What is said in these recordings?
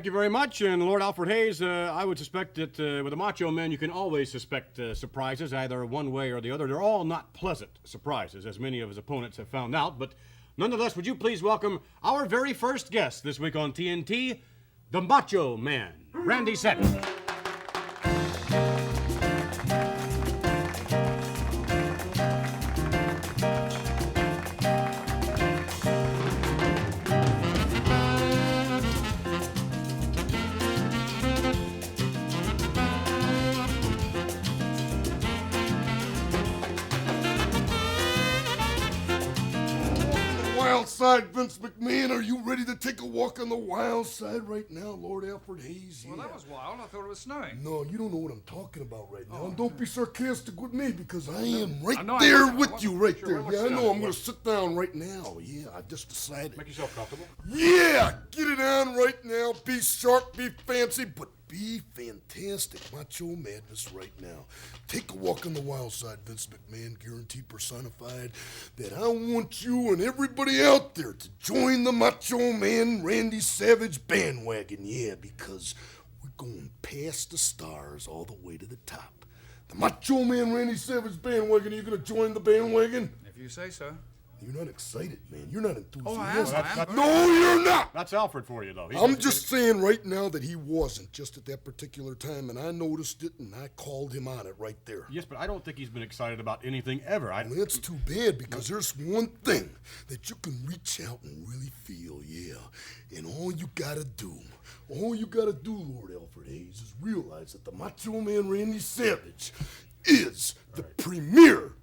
Thank you very much. And Lord Alfred Hayes, I would suspect that with the Macho Man, you can always suspect surprises, either one way or the other. They're all not pleasant surprises, as many of his opponents have found out. But nonetheless, would you please welcome our very first guest this week on TNT, the Macho Man, Randy Savage. Wild side, Vince McMahon. Are you ready to take a walk on the wild side right now, Lord Alfred Hayes? Well, that was wild. I thought it was snowing. No, you don't know what I'm talking about right now. And don't be sarcastic with me, because I am right know, there I with you right Sure, there. Yeah, I know. I'm going to What? sit down right now. Yeah, I just decided. Make yourself comfortable. Yeah, get it on right now. Be sharp, be fancy, but be fantastic. Macho madness right now. Take a walk on the wild side, Vince McMahon, guaranteed personified, that I want you and everybody out there to join the Macho Man Randy Savage bandwagon. Yeah, because we're going past the stars all the way to the top. The Macho Man Randy Savage bandwagon. Are you going to join the bandwagon? If you say so. You're not excited, man. You're not enthusiastic. Oh, I am. No, you're not. That's Alfred for you, though. I'm just saying right now that he wasn't just at that particular time, and I noticed it, and I called him on it right there. Yes, but I don't think he's been excited about anything ever. Well, that's too bad, because there's one thing that you can reach out and really feel, yeah. And all you gotta do, Lord Alfred Hayes, is realize that the Macho Man Randy Savage is the premier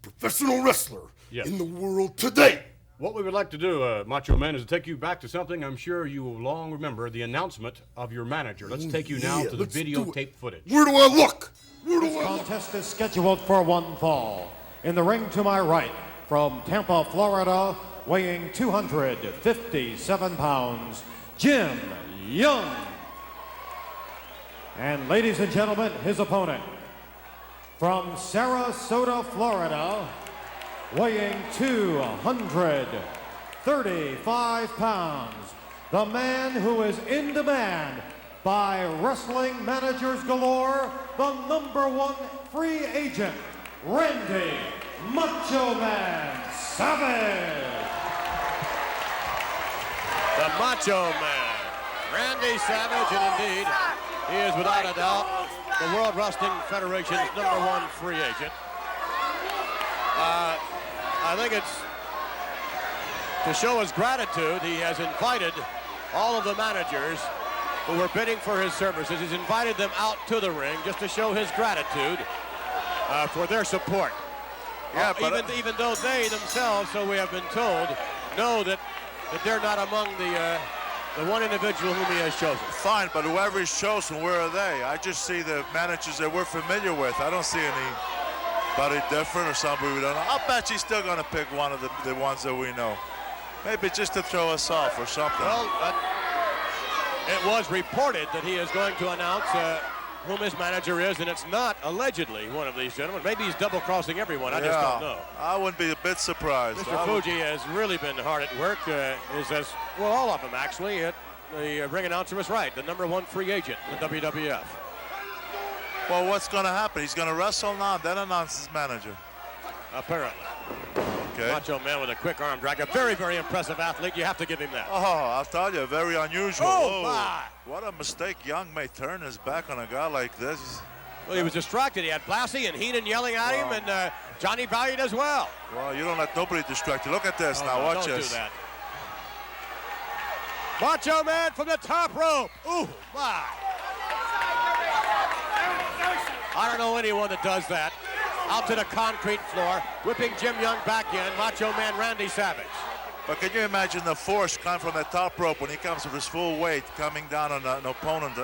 professional wrestler in the world today. What we would like to do, Macho Man, is to take you back to something I'm sure you will long remember, the announcement of your manager. Let's take you now to the videotape footage. Where do I look? This contest is scheduled for one fall. In the ring to my right, from Tampa, Florida, weighing 257 pounds, Jim Young. And ladies and gentlemen, his opponent, from Sarasota, Florida, weighing 235 pounds, the man who is in demand by wrestling managers galore, the #1 free agent, Randy Macho Man Savage. The Macho Man, Randy Savage, and indeed, he is without a doubt the World Wrestling Federation's #1 free agent. I think it's to show his gratitude. He has invited all of the managers who were bidding for his services. He's invited them out to the ring just to show his gratitude for their support. Yeah, even though they themselves, so we have been told, know that they're not among the one individual whom he has chosen. Fine, but whoever he's chosen, where are they? I just see the managers that we're familiar with. I don't see anybody different or somebody we don't know. I'll bet he's still going to pick one of the ones that we know. Maybe just to throw us off or something. Well, it was reported that he is going to announce whom his manager is, and it's not allegedly one of these gentlemen. Maybe he's double-crossing everyone. I just don't know. I wouldn't be a bit surprised. Mr. Fuji has really been hard at work. Well, all of them, actually. The ring announcer was right. The #1 free agent in the WWF. Well, what's going to happen? He's going to wrestle now, then announce his manager. Apparently. Okay. Macho Man with a quick arm drag. A very, very impressive athlete. You have to give him that. Oh, I'll tell you, very unusual. Oh, Whoa. my. What a mistake. Young may turn his back on a guy like this. Well, he was distracted. He had Blassie and Heenan yelling at him, and Johnny Valiant as well. Well, you don't let nobody distract you. Look at this now. Watch don't this. do that. Macho Man from the top rope. Ooh, my. I don't know anyone that does that. Out to the concrete floor, whipping Jim Young back in. Macho Man Randy Savage. But can you imagine the force coming from the top rope when he comes with his full weight coming down on an opponent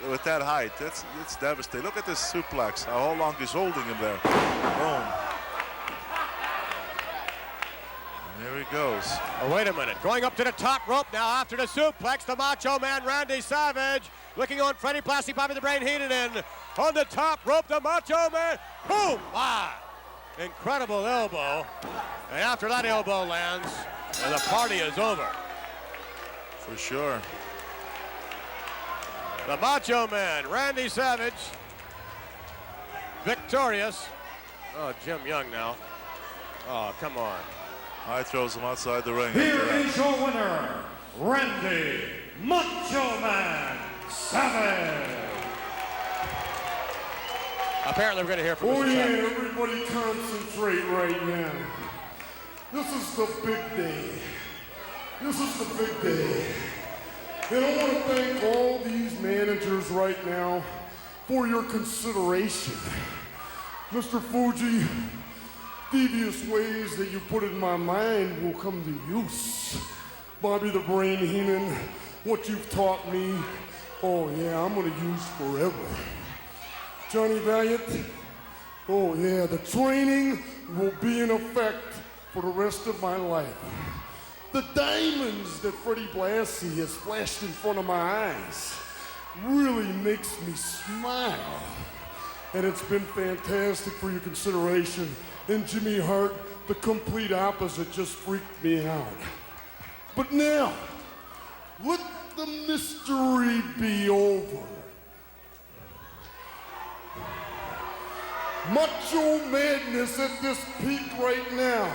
with that height? It's devastating. Look at this suplex, how long he's holding him there. Boom. And here he goes. Oh, wait a minute. Going up to the top rope now after the suplex. The Macho Man Randy Savage. Looking on Freddie Blassie, Bobby the Brain Heenan in. On the top rope, the Macho Man. Boom! Ah! Incredible elbow. And after that elbow lands, the party is over. For sure. The Macho Man, Randy Savage, victorious. Oh, Jim Young now. Oh, come on. I throws him outside the ring. Here is your winner, Randy Macho Man Savage. Apparently, we're going to hear from Oh Mr. yeah, Savage. everybody concentrate right now. This is the big day. This is the big day. And I want to thank all these managers right now for your consideration. Mr. Fuji, devious ways that you put in my mind will come to use. Bobby the Brain Heenan, what you've taught me, oh yeah, I'm gonna use forever. Johnny Valiant, oh yeah, the training will be in effect for the rest of my life. The diamonds that Freddie Blassie has flashed in front of my eyes really makes me smile. And it's been fantastic for your consideration. And Jimmy Hart, the complete opposite, just freaked me out. But now, let the mystery be over. Macho Madness at this peak right now.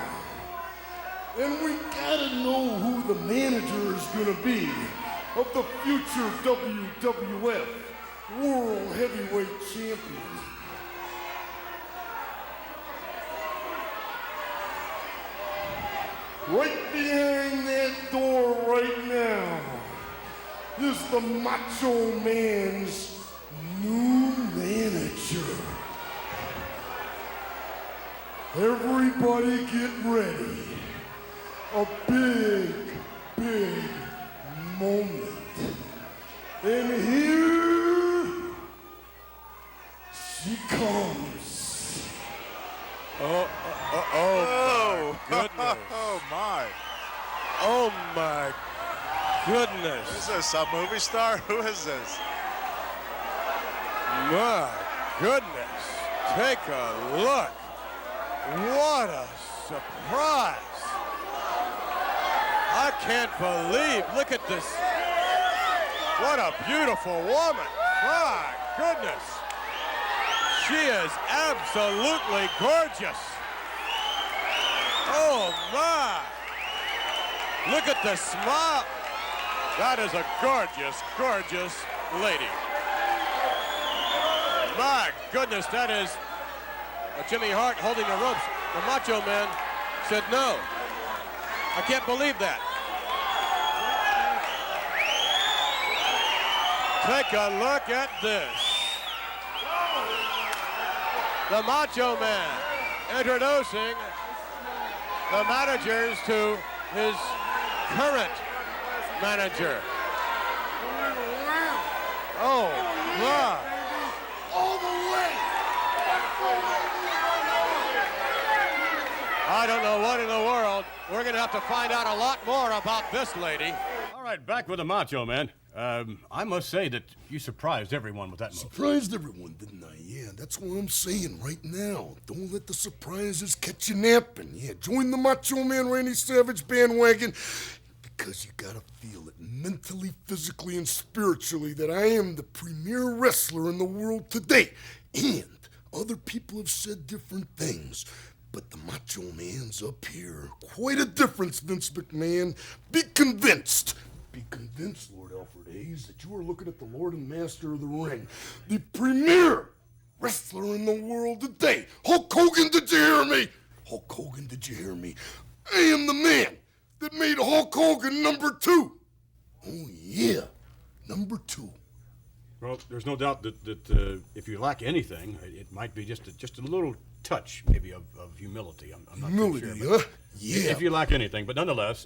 And we gotta know who the manager is gonna be of the future WWF World Heavyweight Champion. Right behind that door right now is the Macho Man's new manager. Everybody get ready. A big, big moment. And here she comes. Oh, goodness. Oh, my. Oh, my Who is goodness. this, a movie star? Who is this? My goodness. Take a look. What a surprise. I can't believe. Look at this. What a beautiful woman. My goodness. She is absolutely gorgeous. Oh, my. Look at the smile. That is a gorgeous, gorgeous lady. My goodness, that is Jimmy Hart holding the ropes. The Macho Man said no. I can't believe that. Take a look at this. The Macho Man introducing the managers to his current manager. Oh, my. All the way. I don't know what in the world. We're going to have to find out a lot more about this lady. All right, back with the Macho Man. I must say that you surprised everyone with that move. Surprised everyone, didn't I? Yeah, that's what I'm saying right now. Don't let the surprises catch you napping. Yeah, join the Macho Man Randy Savage bandwagon because you gotta feel it mentally, physically, and spiritually that I am the premier wrestler in the world today. And other people have said different things, but the Macho Man's up here. Quite a difference, Vince McMahon. Be convinced. Be convinced, Lord Alfred Hayes, that you are looking at the Lord and Master of the Ring, the premier wrestler in the world today. Hulk Hogan, did you hear me? Hulk Hogan, did you hear me? I am the man that made Hulk Hogan #2. Oh, yeah, #2. Well, there's no doubt that if you lack anything, it might be just a little touch, maybe, of humility. I'm not too Humility, sure. huh? Yeah. If you lack anything, but nonetheless,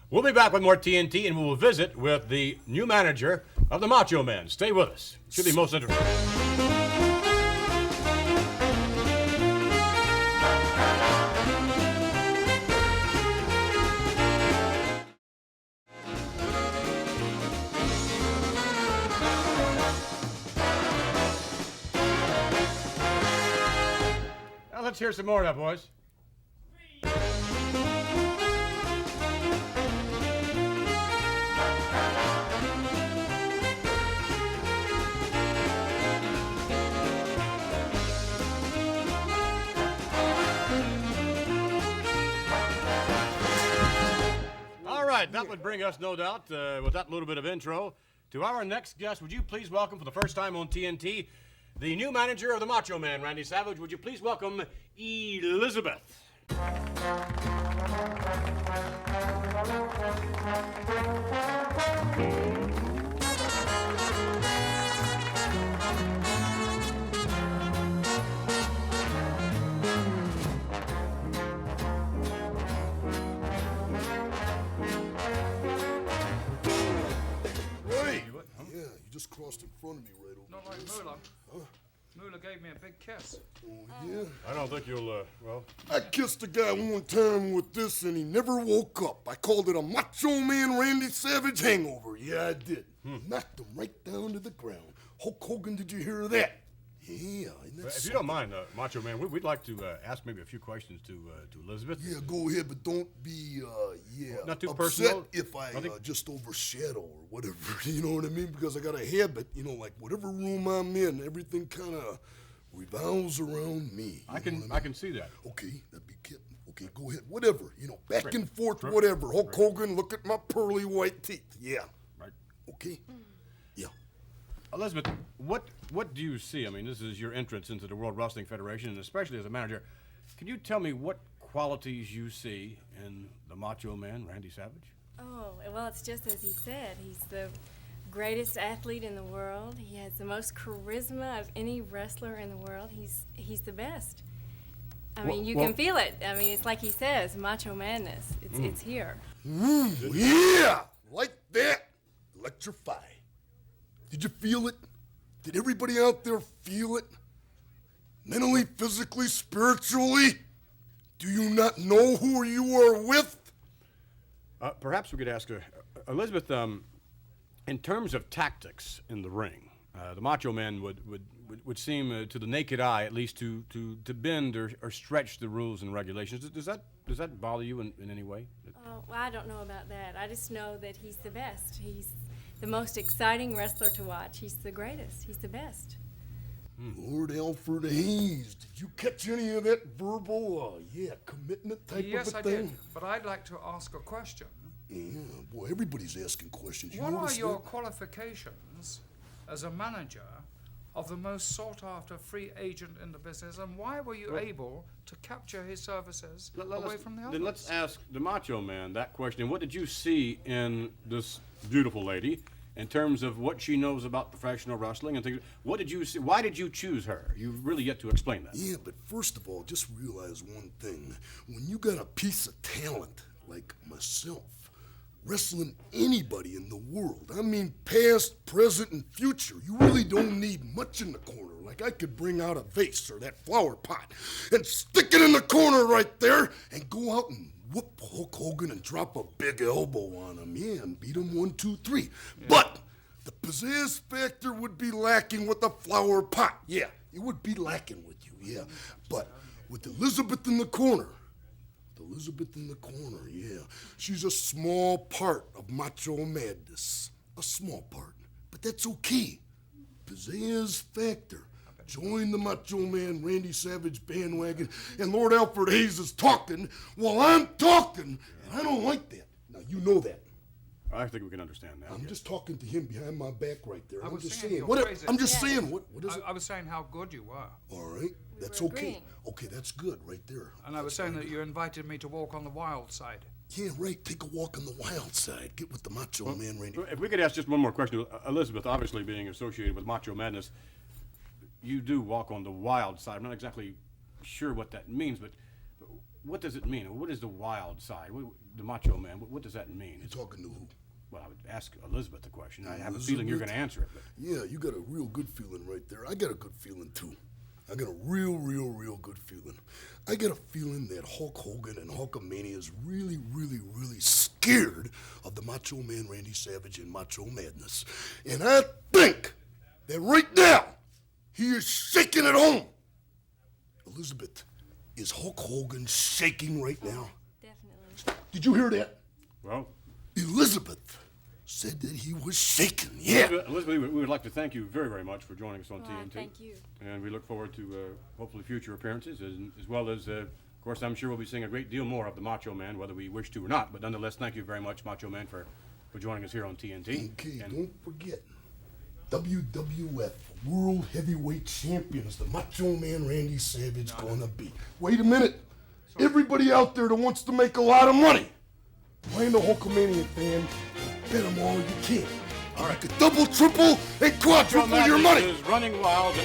we'll be back with more TNT, and we will visit with the new manager of the Macho Man. Stay with us. Should be most interesting. Now let's hear some more of that, boys. that would bring us, no doubt, with that little bit of intro, to our next guest. Would you please welcome, for the first time on TNT, the new manager of the Macho Man, Randy Savage. Would you please welcome Elizabeth? Yeah, you just crossed in front of me right over Not like Moolah. Moolah gave me a big kiss. Oh, yeah? I don't think you'll, well... I kissed a guy one time with this and he never woke up. I called it a Macho Man Randy Savage hangover. Yeah, I did. Knocked him right down to the ground. Hulk Hogan, did you hear that? Yeah, isn't that If you don't mind, Macho Man, we'd like to ask maybe a few questions to Elizabeth. Yeah, go ahead, but don't be, Not too upset personal. if I Nothing? just overshadow or whatever, you know what I mean? Because I got a habit, you know, like whatever room I'm in, everything kind of revolves around me. I can see that. Okay, that'd be kidding. Okay, go ahead, whatever, you know, back Right. and forth, Sure. whatever. Hulk Right. Hogan, look at my pearly white teeth. Yeah, Right. okay? Yeah. Elizabeth, what do you see? I mean, this is your entrance into the World Wrestling Federation, and especially as a manager. Can you tell me what qualities you see in the Macho Man, Randy Savage? Oh, well, it's just as he said. He's the greatest athlete in the world. He has the most charisma of any wrestler in the world. He's the best. I mean, you can feel it. I mean, it's like he says, macho madness. It's here. Yeah, like that. Electrify. Did you feel it? Did everybody out there feel it? Mentally, physically, spiritually? Do you not know who you are with? Perhaps we could ask Elizabeth, in terms of tactics in the ring, the Macho Man would seem, to the naked eye at least, to bend or stretch the rules and regulations. Does that bother you in any way? Oh, well, I don't know about that. I just know that he's the best. He's the most exciting wrestler to watch. He's the greatest. He's the best. Lord Alfred Hayes, did you catch any of that verbal, commitment type Yes, of a I thing? did. But I'd like to ask a question. Yeah, boy, everybody's asking questions. You What are notice your that? qualifications as a manager of the most sought-after free agent in the business, and why were you able to capture his services away from the others? Then let's ask the Macho Man that question. What did you see in this beautiful lady in terms of what she knows about professional wrestling and things? What did you see? Why did you choose her? You've really yet to explain that. Yeah, but first of all, just realize one thing. When you got a piece of talent like myself, wrestling anybody in the world, I mean past, present, and future, you really don't need much in the corner. Like I could bring out a vase or that flower pot and stick it in the corner right there and go out and whoop Hulk Hogan and drop a big elbow on him, and beat him 1, 2, 3. Yeah. But the pizzazz factor would be lacking with the flower pot. Yeah, it would be lacking with you, yeah. But with Elizabeth in the corner, yeah. She's a small part of Macho Madness. A small part. But that's okay. Pizzazz factor. Join the Macho Man Randy Savage bandwagon, and Lord Alfred Hayes is talking while I'm talking, and I don't like that. Now, you know that. I think we can understand that. I'm just talking to him behind my back right there. I'm just saying. your What? praises. I'm just saying. What is it? I was saying how good you were. All right. That's were okay. agreeing. Okay, that's good right there. And I was saying that you invited me to walk on the wild side. Yeah, right. Take a walk on the wild side. Get with the Macho Man Randy. If we could ask just one more question. Elizabeth, obviously being associated with Macho Madness, you do walk on the wild side. I'm not exactly sure what that means, but what does it mean? What is the wild side? The Macho Man, what does that mean? You talking to who? Well, I would ask Elizabeth the question. I have a feeling you're going to answer it. But. Yeah, you got a real good feeling right there. I got a good feeling, too. I got a real good feeling. I got a feeling that Hulk Hogan and Hulkamania is really scared of the Macho Man Randy Savage and Macho Madness. And I think that right now, he is shaking at home. Elizabeth, is Hulk Hogan shaking right now? Definitely. Did you hear that? Well, Elizabeth said that he was shaking. Yeah. Elizabeth, we would like to thank you very much for joining us on TNT. Thank you. And we look forward to hopefully future appearances as well as Of course, I'm sure we'll be seeing a great deal more of the Macho Man, whether we wish to or not. But nonetheless, thank you very much, Macho Man, for joining us here on TNT. Okay, And don't forget, WWF World Heavyweight Champion is the Macho Man Randy Savage gonna be. Wait a minute. Everybody out there that wants to make a lot of money, find a Hulkamania fan, bet them all you can. All right, you can double, triple, and quadruple your money. Is running wild.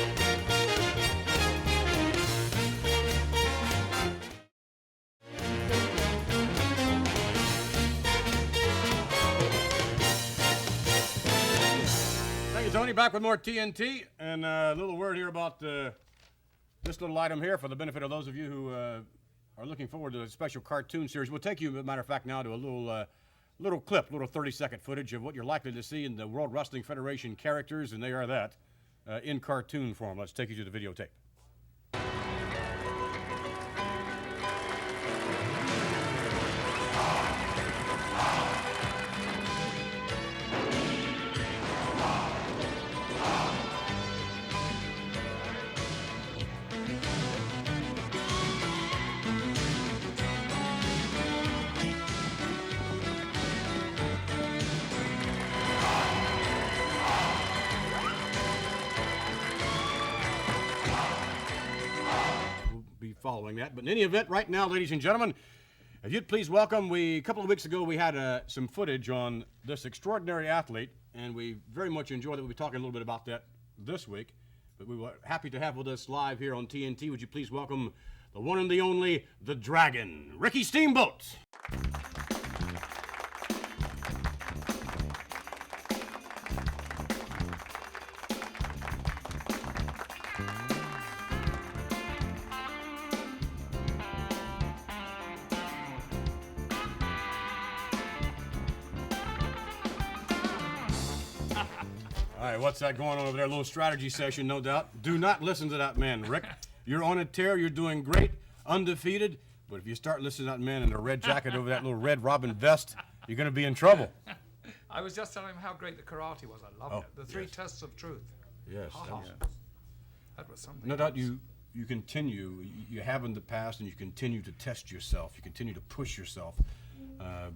Thank you, Tony. Back with more TNT, and a little word here about this little item here for the benefit of those of you who are looking forward to a special cartoon series. We'll take you, as a matter of fact, now to a little clip, little 30-second footage of what you're likely to see in the World Wrestling Federation characters, and they are that, in cartoon form. Let's take you to the videotape. Following that, but in any event, right now, ladies and gentlemen, if you'd please welcome, a couple of weeks ago we had some footage on this extraordinary athlete, and we very much enjoyed it. We'll be talking a little bit about that this week, but we were happy to have with us live here on TNT. Would you please welcome the one and the only, the Dragon, Ricky Steamboat. All right, what's that going on over there? A little strategy session, no doubt. Do not listen to that man, Rick. You're on a tear. You're doing great, undefeated. But if you start listening to that man in a red jacket over that little red robin vest, you're going to be in trouble. I was just telling him how great the karate was. I loved it. The three tests of truth. Yes. That was something. No doubt you continue, you have in the past, and you continue to test yourself. You continue to push yourself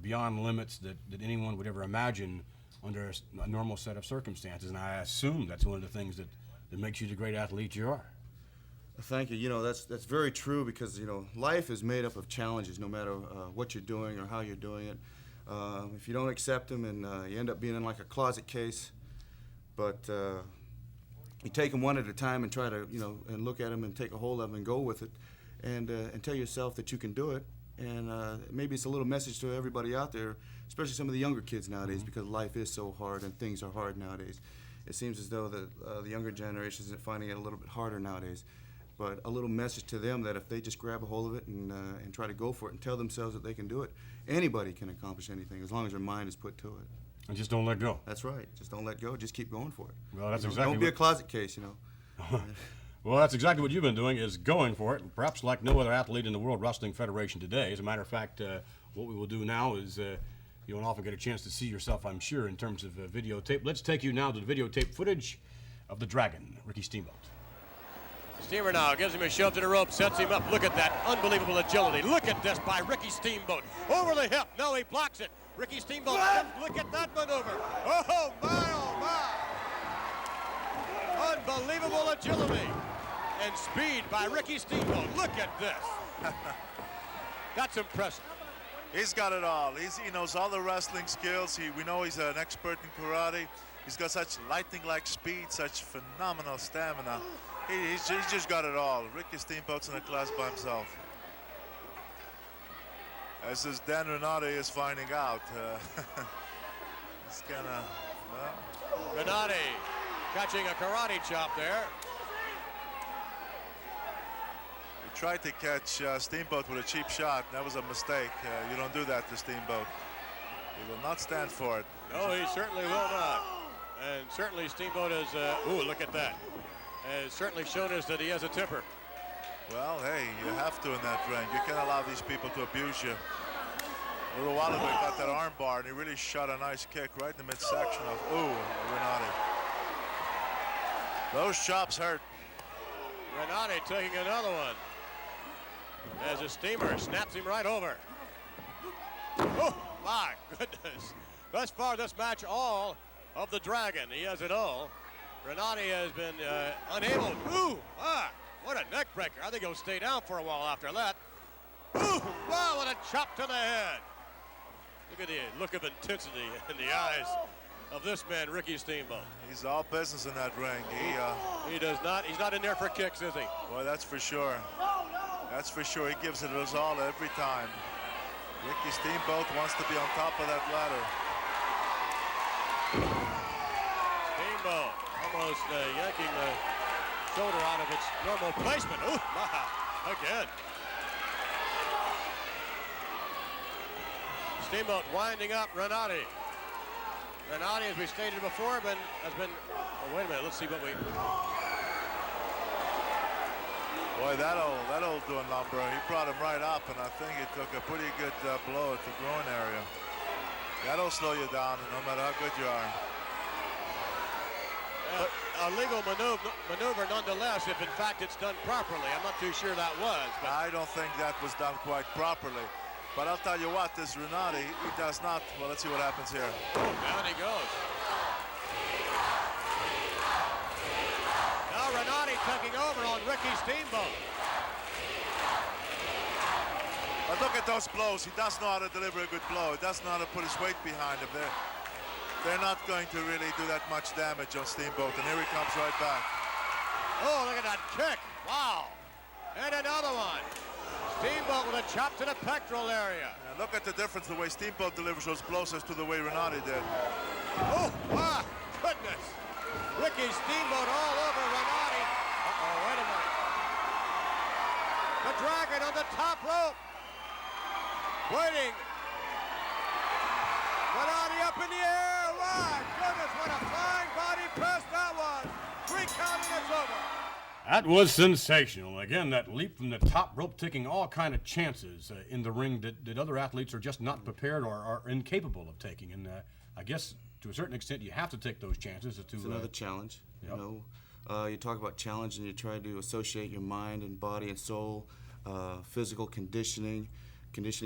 beyond limits that anyone would ever imagine under a normal set of circumstances, and I assume that's one of the things that makes you the great athlete you are. Thank you. You know, that's very true, because, you know, life is made up of challenges, no matter what you're doing or how you're doing it. If you don't accept them, and you end up being in like a closet case, but you take them one at a time and try to, you know, and look at them and take a hold of them and go with it, and tell yourself that you can do it. And maybe it's a little message to everybody out there, especially some of the younger kids nowadays, because life is so hard and things are hard nowadays. It seems as though the younger generations are finding it a little bit harder nowadays. But a little message to them that if they just grab a hold of it and try to go for it and tell themselves that they can do it, anybody can accomplish anything as long as their mind is put to it. And just don't let go. That's right. Just don't let go. Just keep going for it. Well, that's Don't be a closet case, you know. Well, that's exactly what you've been doing, is going for it, perhaps like no other athlete in the World Wrestling Federation today. As a matter of fact, what we will do now is you won't often get a chance to see yourself, I'm sure, in terms of videotape. Let's take you now to the videotape footage of the Dragon, Ricky Steamboat. Steamer now gives him a shove to the rope, sets him up. Look at that unbelievable agility. Look at this by Ricky Steamboat. Over the hip. No, he blocks it. Ricky Steamboat. Look at that maneuver. Oh, my, oh, my. Unbelievable agility and speed by Ricky Steamboat. Look at this. That's impressive. He's got it all. He knows all the wrestling skills. We know he's an expert in karate. He's got such lightning-like speed, such phenomenal stamina. He's just got it all. Ricky Steamboat's in a class by himself. As this Dan Renate is finding out. He's kind of... Renate catching a karate chop there. He tried to catch Steamboat with a cheap shot. That was a mistake. You don't do that to Steamboat. He will not stand for it. No, he certainly will not. And certainly Steamboat is, ooh, look at that. Has certainly shown us that he has a temper. Well, hey, you have to in that ring. You can't allow these people to abuse you. A little while ago, he got that arm bar, and he really shot a nice kick right in the midsection of, ooh, Renate. Those chops hurt. Renate taking another one. as a steamer snaps him right over. Oh, my goodness. Thus far, this match, all of the Dragon. He has it all. Renati has been unable. Ooh, what a neck breaker. I think he'll stay down for a while after that. Ooh, wow, what a chop to the head. Look at the look of intensity in the eyes of this man, Ricky Steamboat. He's all business in that ring. He does not, he's not in there for kicks, is he? Boy, that's for sure. That's for sure. He gives it his all every time. Ricky Steamboat wants to be on top of that ladder. Steamboat almost yanking the shoulder out of its normal placement. Ooh, again. Steamboat winding up Renati. Renati, as we stated before, has been. Oh, wait a minute. Let's see what we. Boy, that'll do a number. He brought him right up, and I think he took a pretty good blow at the groin area. That'll slow you down, no matter how good you are. A legal maneuver nonetheless, if in fact it's done properly. I'm not too sure that was. But I don't think that was done quite properly. But I'll tell you what, this Renati, he does not. Well, let's see what happens here. down he goes. Now Renati taking over on Ricky Steamboat. But look at those blows. He does know how to deliver a good blow. He does know how to put his weight behind him. They're not going to really do that much damage on Steamboat. And here he comes right back. Oh, look at that kick. Wow. And another one. Steamboat with a chop to the pectoral area. And look at the difference, the way Steamboat delivers those blows as to the way Renati did. Oh, my goodness. Ricky Steamboat all over Renati. Uh-oh, wait a minute. The Dragon on the top rope. Waiting. Renati up in the air. My goodness, what a flying body press that was. 3 count and it's over. That was sensational. Again, that leap from the top rope, taking all kind of chances in the ring that other athletes are just not prepared or are incapable of taking. And I guess to a certain extent, you have to take those chances. It's another challenge. Yep. You know, you talk about challenge and you try to associate your mind and body and soul, physical conditioning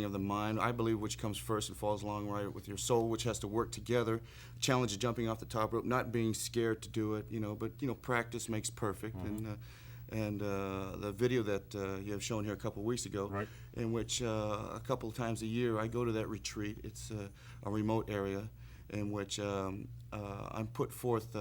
of the mind, I believe, which comes first and falls along right with your soul, which has to work together. Challenge is jumping off the top rope, not being scared to do it, but practice makes perfect. Mm-hmm. And the video that you have shown here a couple of weeks ago, right, in which a couple of times a year I go to that retreat. It's a remote area in which I'm put forth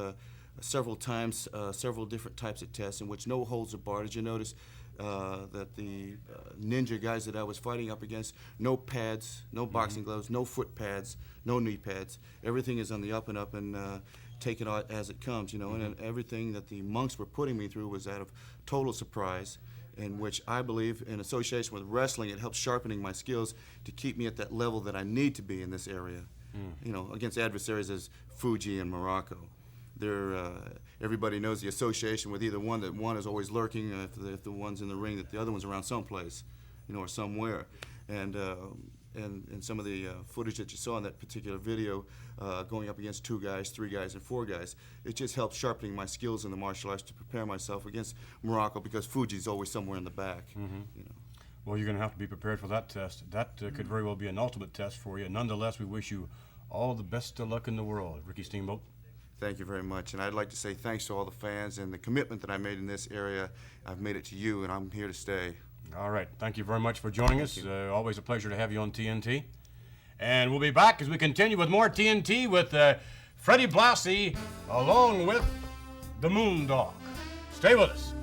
several times, several different types of tests in which no holds are barred. As you notice, that the ninja guys that I was fighting up against, no pads, no boxing gloves, no foot pads, no knee pads. Everything is on the up and up and take it as it comes, and everything that the monks were putting me through was out of total surprise, in which I believe, in association with wrestling, it helps sharpening my skills to keep me at that level that I need to be in this area, against adversaries as Fuji and Morocco. Everybody knows the association with either one, that one is always lurking, if the one's in the ring, that the other one's around someplace, or somewhere. And some of the footage that you saw in that particular video, going up against 2 guys, 3 guys, and 4 guys, it just helps sharpening my skills in the martial arts to prepare myself against Morocco, because Fuji's always somewhere in the back. Well, you're going to have to be prepared for that test. That could very well be an ultimate test for you. Nonetheless, we wish you all the best of luck in the world, Ricky Steamboat. Thank you very much, and I'd like to say thanks to all the fans and the commitment that I made in this area. I've made it to you, and I'm here to stay. All right. Thank you very much for joining us. Always a pleasure to have you on TNT. And we'll be back as we continue with more TNT with Freddie Blassie along with the Moondog. Stay with us.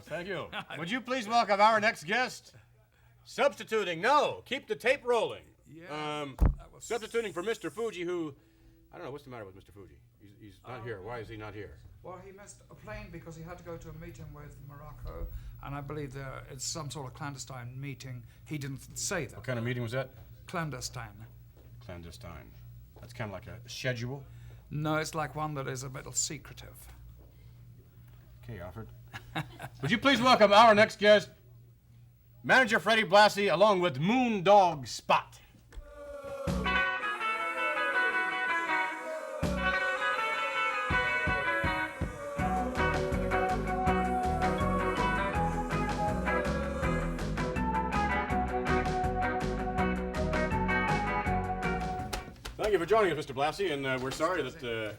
Thank you. Would you please welcome our next guest? Substituting. No, keep the tape rolling. Yeah. Substituting for Mr. Fuji, who, I don't know, what's the matter with Mr. Fuji? He's not here. Why is he not here? Well, he missed a plane because he had to go to a meeting with Morocco, and I believe it's some sort of clandestine meeting. He didn't say that. What kind of meeting was that? Clandestine. Clandestine. That's kind of like a schedule. No, it's like one that is a little secretive. Okay, Alfred. Would you please welcome our next guest, Manager Freddie Blassie, along with Moondog Spot. Thank you for joining us, Mr. Blassie, and we're sorry that you're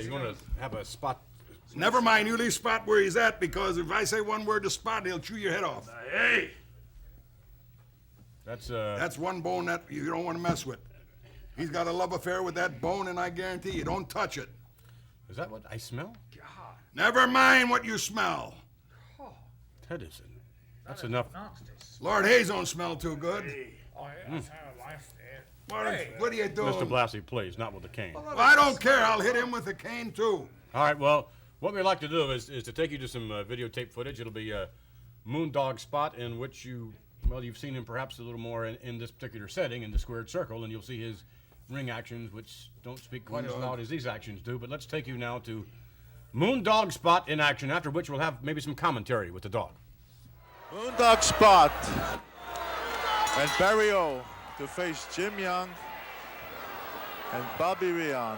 going to have a spot. Never mind, you leave Spot where he's at, because if I say one word to Spot, he'll chew your head off. Hey! That's one bone that you don't want to mess with. He's got a love affair with that bone, and I guarantee you don't touch it. Is that what I smell? Never mind what you smell. That isn't. That's enough. Lord Hayes don't smell too good. What are you doing? Mr. Blassie, please, not with the cane. Well, I don't care. I'll hit him with a cane, too. All right, well, what we'd like to do is to take you to some videotape footage. It'll be a Moondog Spot in which you've seen him perhaps a little more in this particular setting, in the squared circle, and you'll see his ring actions, which don't speak quite as loud as these actions do. But let's take you now to Moondog Spot in action, after which we'll have maybe some commentary with the dog. Moondog Spot and Barry O to face Jim Young and Bobby Rion.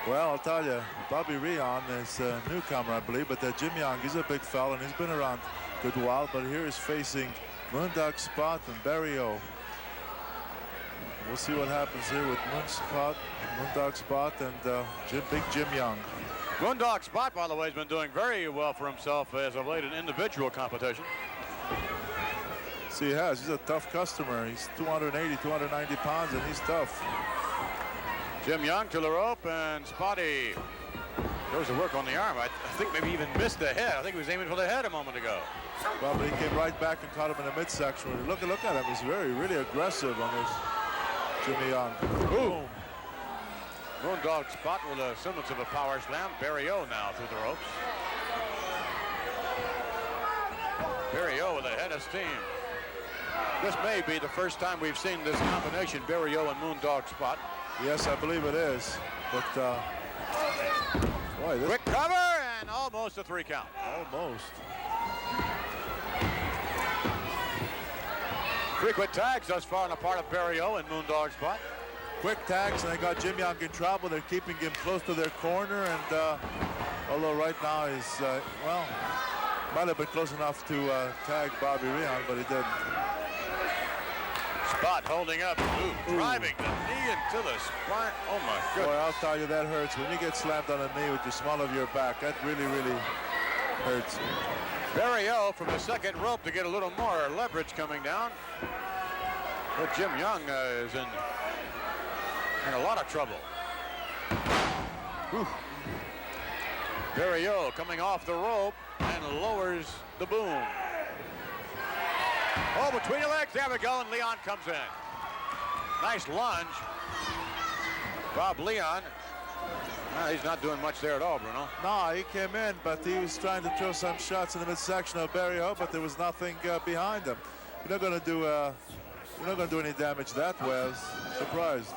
Well, I'll tell you, Bobby Rion is a newcomer, I believe, but Jim Young, he's a big fella and he's been around a good while, but here is facing Moondog Spot and Barry O. We'll see what happens here with Moondog Spot and Big Jim Young. Moondog Spot, by the way, has been doing very well for himself as of late in individual competition. See, he has. He's a tough customer. He's 280, 290 pounds, and he's tough. Jim Young to the rope, and Spotty goes to work on the arm. I think maybe even missed the head. I think he was aiming for the head a moment ago. Well, but he came right back and caught him in the midsection. Look at him. He's really aggressive on this Jimmy Young. Boom. Moondog Spot with a semblance of a power slam. Barry O now through the ropes. Barry O with a head of steam. This may be the first time we've seen this combination, Barry O and Moondog Spot. Yes, I believe it is. But, boy, this... Quick cover and almost a 3 count. Almost. Frequent tags thus far on the part of Barry O and Moondog Spot. Quick tags, and they got Jim Young in trouble. They're keeping him close to their corner, and although right now he's, well, might have been close enough to tag Bobby Rion, but he didn't. Spot holding up, driving the knee into the spine. Oh my goodness. Boy, I'll tell you, that hurts. When you get slammed on the knee with the small of your back, that really hurts. Barry O from the second rope to get a little more leverage coming down. But Jim Young is in a lot of trouble. Barry O coming off the rope and lowers the boom. Oh, between the legs, there we go, and Leon comes in. Nice lunge. Bob Leon, he's not doing much there at all, Bruno. No, he came in, but he was trying to throw some shots in the midsection of Barry O, but there was nothing behind him. You're not going to do any damage that way. I was surprised.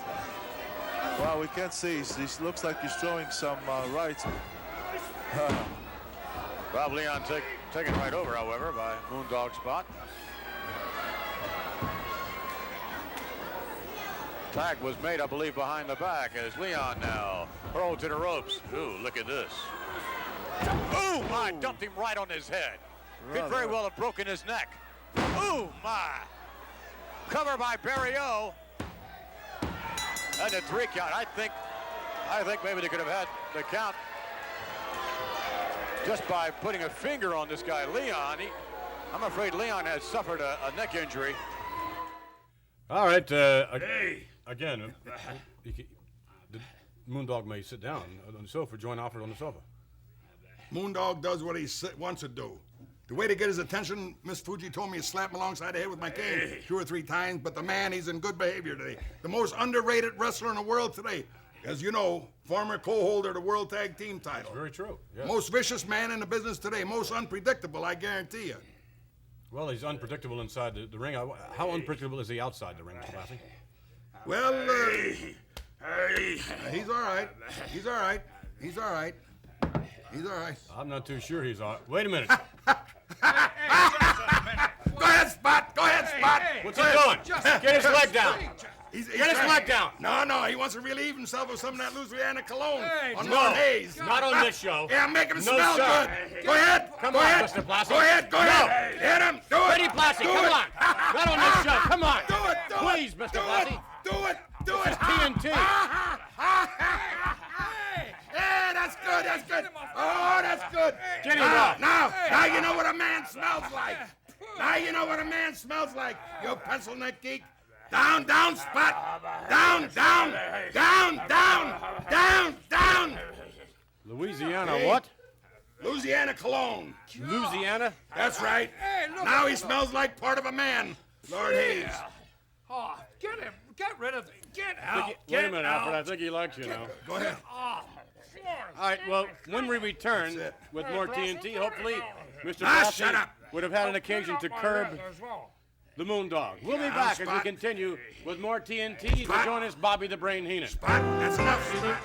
Well, we can't see. He looks like he's throwing some rights. Bob Leon taken right over, however, by Moondog Spot. Tag was made, I believe, behind the back as Leon now hurled to the ropes. Ooh, look at this. Ooh, my, dumped him right on his head. Could very well have broken his neck. Ooh, my. Cover by Barry O. And a 3 count. I think maybe they could have had the count just by putting a finger on this guy, Leon. I'm afraid Leon has suffered a neck injury. All right, again, Moondog may sit down on the sofa, join Alfred on the sofa. Moondog does what he wants to do. The way to get his attention, Miss Fuji told me to slap him alongside the head with my cane 2 or 3 times, but the man, he's in good behavior today. The most underrated wrestler in the world today. As you know, former co-holder of the World Tag Team title. That's very true. Yeah. Most vicious man in the business today. Most unpredictable, I guarantee you. Well, he's unpredictable inside the ring. How unpredictable is he outside the ring, Mr. Blassie? Well, Hey, he's all right. He's all right. He's all right. He's all right. I'm not too sure he's all right. Wait a minute. Go ahead, Spot. Go ahead, Spot. What's he doing? Get his leg down. He's Get his leg down. No, he wants to relieve himself of some of that Louisiana cologne on No, Lord Hayes. not on this show. Yeah, make him No, smell sir. good. Go ahead. Come go on, ahead. Mr. Blassie. Go ahead. Go ahead. Hit him. Do it. Freddie Blassie, Do come it. on. Not on this show. Come on. Do it. Do Please, it. Mr. Do Blassie. it. Do it. Do This it. is TNT. Hey, that's good. That's good. Oh, that's good. Get him up. Now you know what a man smells like. Now you know what a man smells like. You pencil neck geek. Down, Spot. Down. Louisiana what? Louisiana cologne. Louisiana? That's right. Now he smells like part of a man, Lord Hayes. Oh, get him. Get rid of him. Get out. Wait a minute, Alfred. I think he likes you now. Go ahead. All right, well, when we return with more TNT, hopefully Mr. Shut Blassie up. would have had an occasion to curb the Moondog. We'll be back as we Spot. continue with more TNT. To join us, Bobby the Brain Heenan. Spot, that's enough, Spot.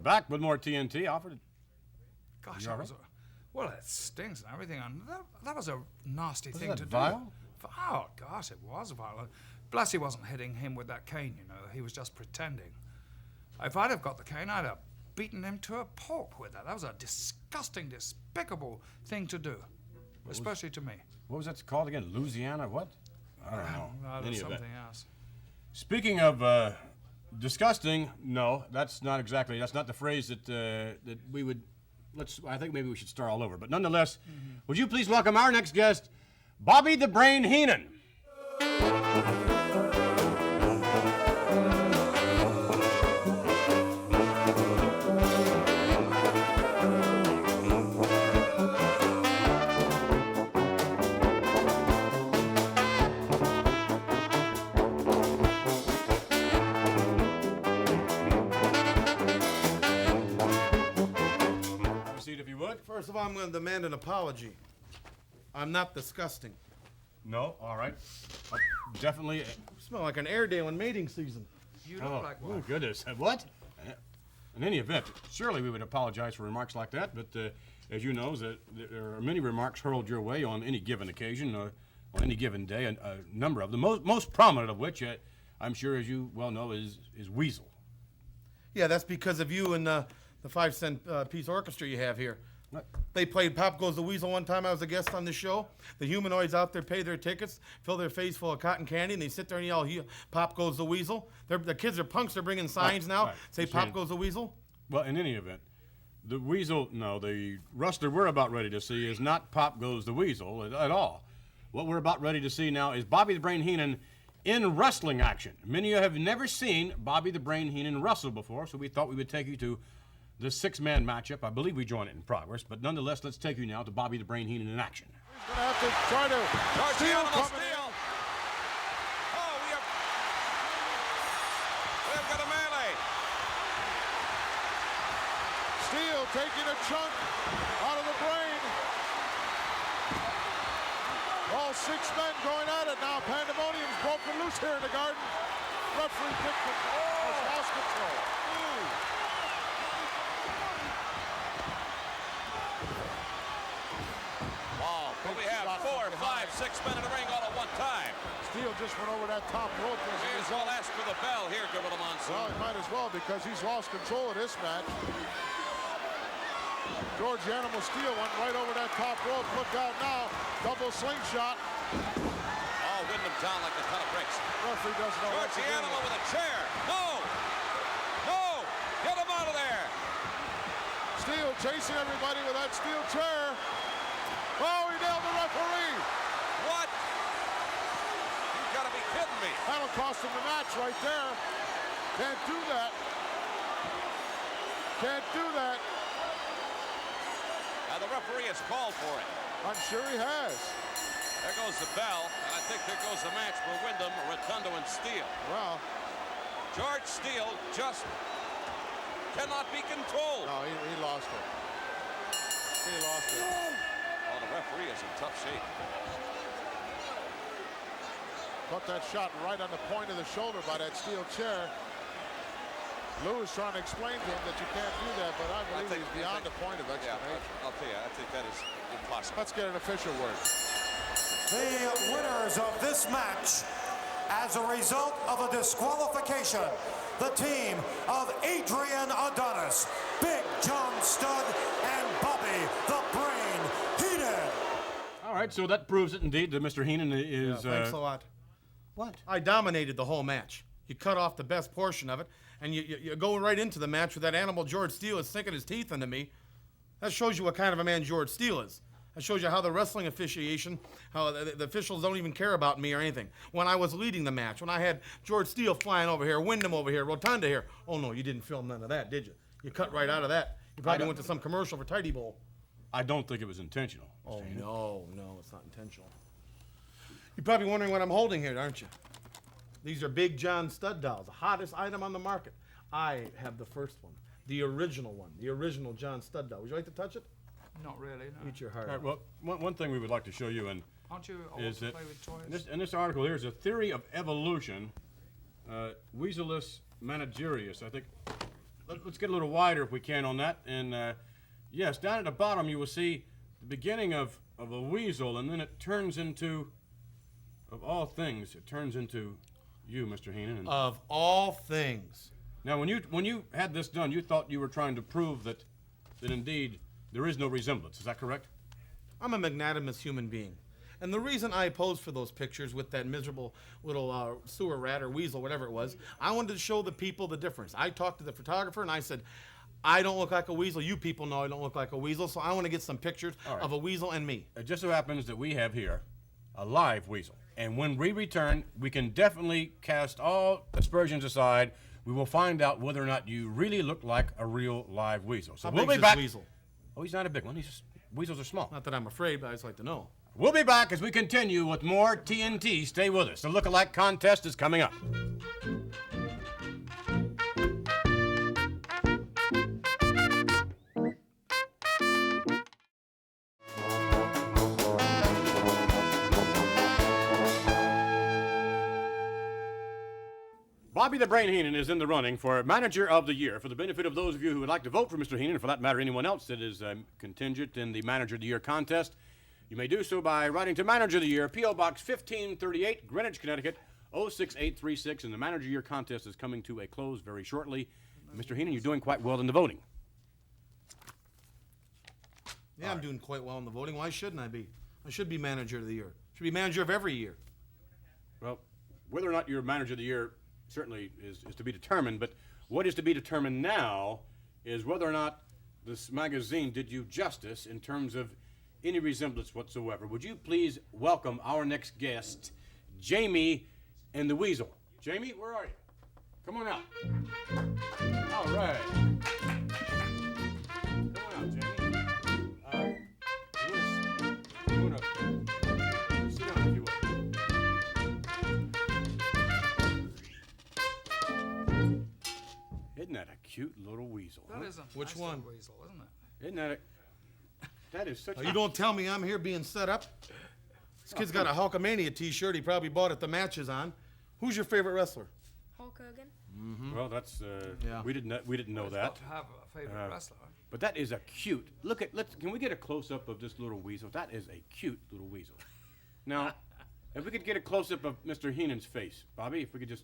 Back with more TNT. Alfred. Gosh, You all that was well, it stings and everything. And that was a nasty thing that to vile? do. Oh, gosh, it was violent. Blassie wasn't hitting him with that cane, you know. He was just pretending. If I'd have got the cane, I'd have beaten him to a pulp with that. That was a disgusting, despicable thing to do, especially to me. What was that called again? Louisiana what? I don't know. No, Any there's of that. something else. Speaking of disgusting, no, that's not the phrase that we would. I think maybe we should start all over. But nonetheless, would you please welcome our next guest, Bobby the Brain Heenan. First of all, I'm going to demand an apology. I'm not disgusting. No, all right. Definitely. You smell like an Airedale in mating season. You look like one. Oh, goodness. What? In any event, surely we would apologize for remarks like that, but as you know, there are many remarks hurled your way on any given occasion, or on any given day, a number of them, most prominent of which, I'm sure, as you well know, is Weasel. Yeah, that's because of you and the 5-cent piece orchestra you have here. What? They played Pop Goes the Weasel one time. I was a guest on the show. The humanoids out there pay their tickets, fill their face full of cotton candy, and they sit there and yell, Pop Goes the Weasel. The kids are punks. They're bringing signs now. Say, Pop Goes the Weasel. Well, in any event, the wrestler we're about ready to see is not Pop Goes the Weasel at all. What we're about ready to see now is Bobby the Brain Heenan in wrestling action. Many of you have never seen Bobby the Brain Heenan wrestle before, so we thought we would take you to the 6-man matchup. I believe we join it in progress, but nonetheless, let's take you now to Bobby the Brain Heenan in action. He's going to have to try to steal coming in. Oh, we have got a melee. Steele taking a chunk out of the Brain. All 6 men going at it now. Pandemonium's broken loose here in the Garden. Referee picked it. Has lost control. Well, we have 4, 5, 6 men in the ring all at one time. Steele just went over that top rope. May as well ask for the bell here, Gorilla Monsoon. Well, he might as well because he's lost control of this match. George the Animal Steele went right over that top rope. Look out now. Double slingshot. Oh, Wyndham down like a ton of bricks. Referee doesn't know what George to the do. Animal with a chair. No! No! Get him out of there! Steele chasing everybody with that steel chair. Oh, he nailed the referee. What? You've got to be kidding me. That'll cost him the match right there. Can't do that. Can't do that. Now the referee has called for it. I'm sure he has. There goes the bell, and I think there goes the match for Wyndham, Rotundo, and Steele. Well, George Steele just cannot be controlled. no, he lost it. He lost it. Oh, the referee is in tough shape. Caught that shot right on the point of the shoulder by that steel chair. Lou is trying to explain to him that you can't do that, but I believe he's beyond the point of Yeah, explanation. I'll tell you, I think that is impossible. Let's get an official word. The winners of this match, as a result of a disqualification, the team of Adrian Adonis, Big John Studd, and Bobby the Brain Heenan. All right, so that proves it indeed that Mr. Heenan is. Thanks a lot. What? I dominated the whole match. You cut off the best portion of it, and you go right into the match with that animal George Steele is sinking his teeth into me. That shows you what kind of a man George Steele is. That shows you how the wrestling officiation, how the officials don't even care about me or anything. When I was leading the match, when I had George Steele flying over here, Wyndham over here, Rotunda here. Oh, no, you didn't film none of that, did you? You cut right out of that. You probably went to some commercial for Tidy Bowl. I don't think it was intentional. Oh, no, it's not intentional. You're probably wondering what I'm holding here, aren't you? These are Big John Stud dolls, the hottest item on the market. I have the first one, the original one, the original John Stud doll. Would you like to touch it? Not really, no. Eat your heart. All right, well, one thing we would like to show you, and Aren't you old is to that play with toys? in this article here is a theory of evolution, weaselus managerius. I think let's get a little wider if we can on that. And yes, down at the bottom you will see the beginning of a weasel, and then it turns into, of all things, it turns into you, Mr. Heenan. And Of all things. now, when you had this done, you thought you were trying to prove that indeed there is no resemblance. Is that correct? I'm a magnanimous human being. And the reason I posed for those pictures with that miserable little sewer rat or weasel, whatever it was, I wanted to show the people the difference. I talked to the photographer and I said, I don't look like a weasel. You people know I don't look like a weasel, so I want to get some pictures of a weasel and me. It just so happens that we have here a live weasel. And when we return, we can definitely cast all aspersions aside. We will find out whether or not you really look like a real live weasel. So How we'll big's be this back. weasel? Oh, he's not a big one. Weasels are small. Not that I'm afraid, but I just like to know. We'll be back as we continue with more TNT. Stay with us. The look-alike contest is coming up. Bobby the Brain Heenan is in the running for Manager of the Year. For the benefit of those of you who would like to vote for Mr. Heenan, and for that matter anyone else that is contingent in the Manager of the Year contest, you may do so by writing to Manager of the Year, P.O. Box 1538, Greenwich, Connecticut, 06836. And the Manager of the Year contest is coming to a close very shortly. Mr. Heenan, you're doing quite well in the voting. Yeah, I'm doing quite well in the voting. Why shouldn't I be? I should be Manager of the Year. Should be Manager of every year. Well, whether or not you're Manager of the Year certainly is to be determined, but what is to be determined now is whether or not this magazine did you justice in terms of any resemblance whatsoever. Would you please welcome our next guest, Jamie and the Weasel. Jamie, where are you? Come on out. All right. Come on out, Jamie. You wanna sit down if you will. Isn't that a cute little weasel? That is a Which nice one? weasel, isn't it? Isn't that that is such Oh, a... you don't tell me I'm here being set up? This kid's got a Hulkamania t-shirt he probably bought at the matches on. Who's your favorite wrestler? Hulk Hogan. Well, that's Yeah. we didn't know It's that. got to have a favorite wrestler. But that is a cute. Look at can we get a close up of this little weasel? That is a cute little weasel. Now, if we could get a close up of Mr. Heenan's face, Bobby, if we could just...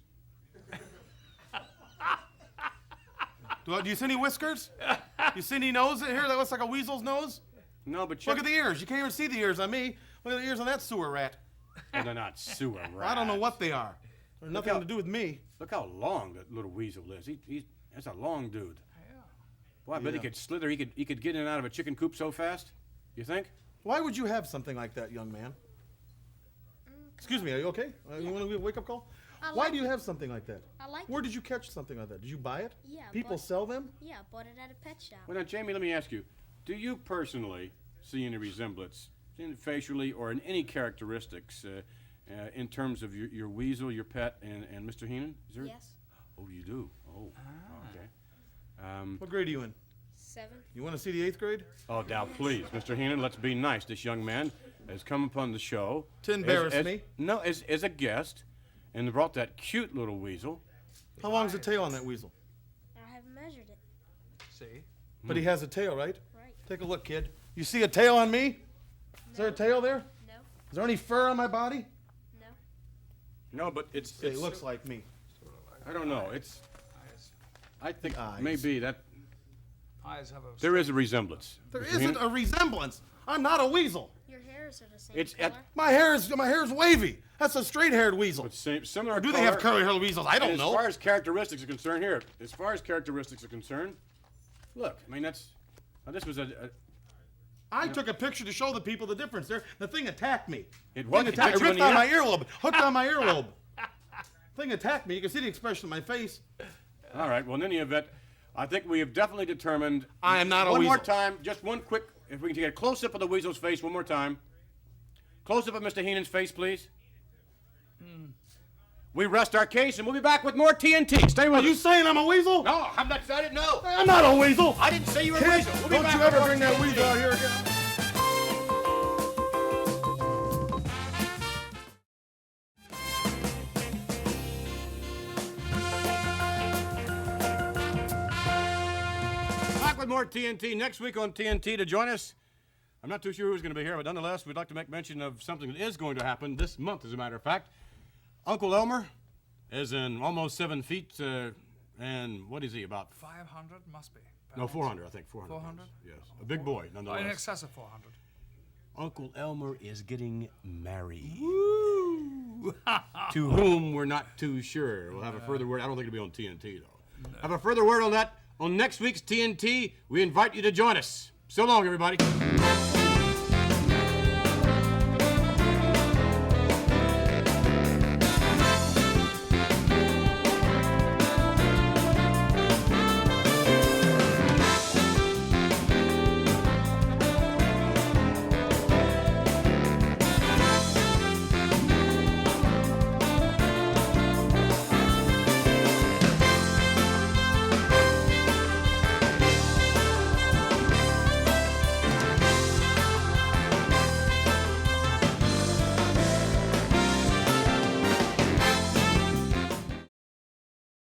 Do you see any whiskers? You see any nose in here that looks like a weasel's nose? No, but Look at the ears. You can't even see the ears on me. Look at the ears on that sewer rat. And they're not sewer rats. I don't know what they are. They're nothing how- to do with me. Look how long that little weasel is. That's a long dude. Yeah. Boy, I bet he could slither. He could get in and out of a chicken coop so fast. You think? Why would you have something like that, young man? Excuse me, are you okay? You want a wake-up call? Why do you have something like that? I like Where did you catch something like that? Did you buy it? Yeah, People but- sell them? Yeah, bought it at a pet shop. Well, now, Jamie, let me ask you: do you personally see any resemblance facially or in any characteristics in terms of your weasel, your pet, and Mr. Heenan? Is there? Yes. Oh, you do? Oh, okay. What grade are you in? 7. You want to see the 8th grade? Oh, now, please, Mr. Heenan, let's be nice. This young man has come upon the show. To embarrass me? No, as a guest, and brought that cute little weasel. How long's the tail on that weasel? I haven't measured it. See? But he has a tail, right? Right. Take a look, kid. You see a tail on me? Is there a tail there? No. Is there any fur on my body? No. No, but it's It looks like me. I don't know. It's. Eyes. I think Eyes. maybe that Eyes have a. there is a resemblance. There Mr. isn't Heenan. a resemblance. I'm not a weasel. Your hairs are the same It's color. at- My hair's wavy. That's a straight-haired weasel. But similar. Or do they have color. curly-haired weasels? I don't And know. As far as characteristics are concerned, here. As far as characteristics are concerned, look. I mean, that's. Now this was a I took a picture to show the people the difference. There, the thing attacked me. It what? Thing It attacked, bit it you in ripped the on my ear? earlobe. Hooked on my earlobe. Thing attacked me. You can see the expression on my face. All right. Well, in any event, I think we have definitely determined. I am not a One more weasel. time, just one quick. If we can get a close up of the weasel's face, one more time. Close up of Mr. Heenan's face, please. We rest our case, and we'll be back with more TNT. Stay with Are you us. saying I'm a weasel? No, I'm not. I didn't know. I'm not a weasel. I didn't say you were a Kid, weasel. We'll be don't back you with ever more bring that TNT. weasel out here again. Back with more TNT next week on TNT. To join us, I'm not too sure who's going to be here, but nonetheless, we'd like to make mention of something that is going to happen this month, as a matter of fact. Uncle Elmer is in almost 7 feet, and what is he, about? 500 must be. No, 400, I think. 400. 400? pounds. Yes. A big boy, Oh, nonetheless. in excess of 400. Uncle Elmer is getting married. Woo! To whom we're not too sure. We'll have a further word. I don't think it'll be on TNT, though. Have a further word on that on next week's TNT. We invite you to join us. So long, everybody.